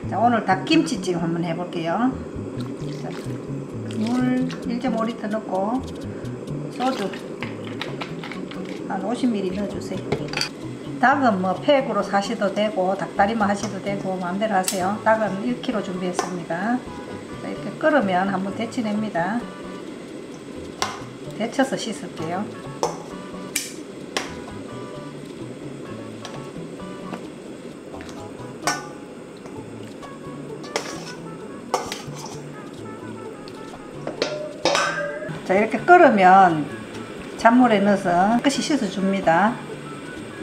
자, 오늘 닭김치찜 한번 해볼게요. 자, 물 1.5리터 넣고 소주 한 50ml 넣어주세요. 닭은 뭐 팩으로 사셔도 되고 닭다리만 하셔도 되고 마음대로 하세요. 닭은 1kg 준비했습니다. 자, 이렇게 끓으면 한번 데쳐냅니다. 데쳐서 씻을게요. 자, 이렇게 끓으면 찬물에 넣어서 끝이 씻어줍니다.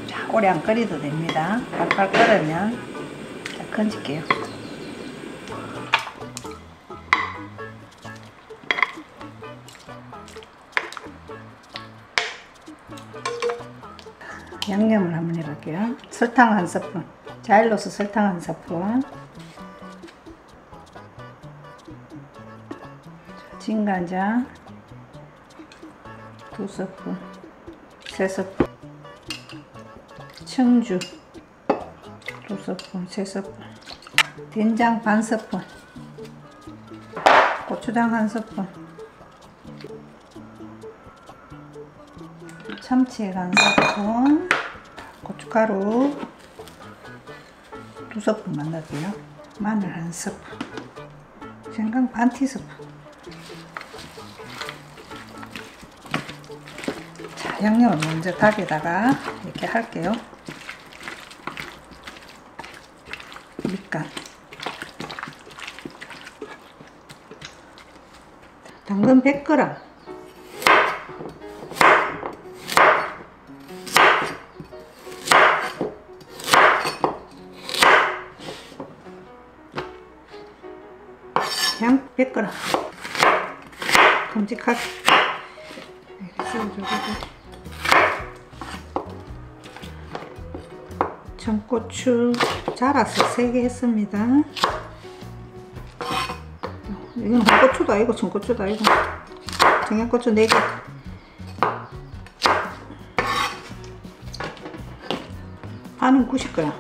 자, 오래 안 끓여도 됩니다. 팔팔 끓으면 자, 건질게요. 양념을 한번 해볼게요. 설탕 1스푼, 자일로스 설탕 1스푼, 진간장 2스푼, 3스푼, 청주 2스푼, 3스푼, 된장 반 스푼, 고추장 1스푼, 참치액 1스푼, 고춧가루 2스푼만 넣을게요. 마늘 1스푼, 생강 반 티스푼. 자, 양념을 먼저 닭에다가 이렇게 할게요. 밑간, 당근 100g, 양 100g, 큼직하게 이렇게 썰어주고, 청고추 잘라서 3개 했습니다. 이건 홍고추도 아니고 청고추도 아니고 청양고추 4개. 파는 구실 거야.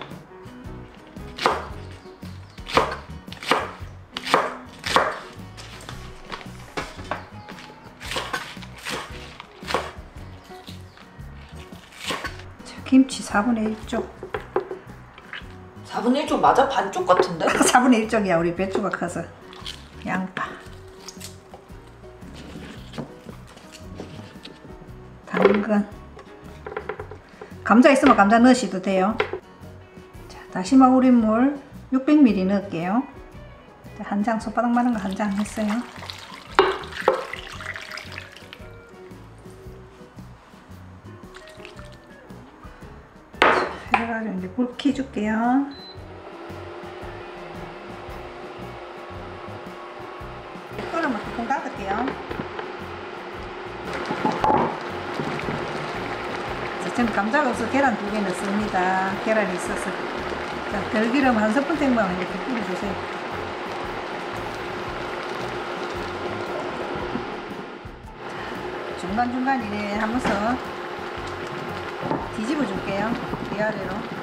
김치 4분의 1쪽. 4분의 1쪽 맞아? 반쪽 같은데? 4분의 1쪽이야. 우리 배추가 커서. 양파, 당근, 감자 있으면 감자 넣으셔도 돼요. 자, 다시마 우린 물 600ml 넣을게요. 한 장, 손바닥 많은 거 한 장 했어요. 자, 해가지고 이제 불 켜줄게요. 끓으면 뚜껑 닫을게요. 자, 지금 감자가 없어서 계란 2개 넣습니다. 계란이 있어서. 자, 들기름 1스푼 정도만 이렇게 뿌려주세요. 중간중간 이래 하면서 뒤집어 줄게요. 위아래로.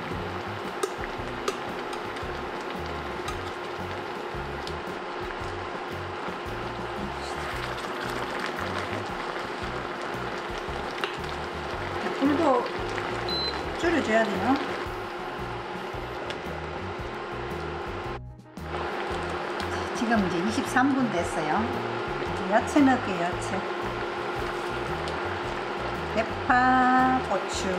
불도 줄여줘야 돼요. 지금 이제 23분 됐어요. 이제 야채 넣을게요. 야채. 대파, 고추.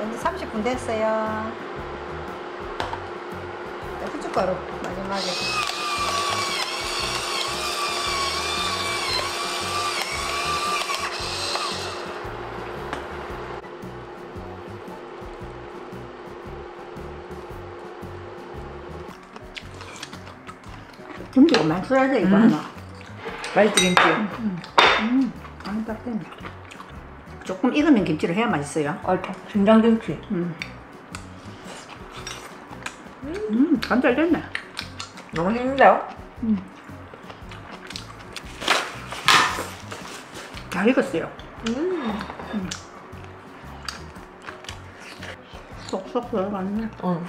이제 30분 됐어요. 후춧가루 마지막에. 김치가 많이 써야 돼, 이거 하나. 맛있지, 김치? 안 닦네. 조금 익으면 김치를 해야 맛있어요. 진장김치. 간 잘 됐네. 너무 힘든데요? 잘 익었어요. 쏙쏙 들어갔네. 응.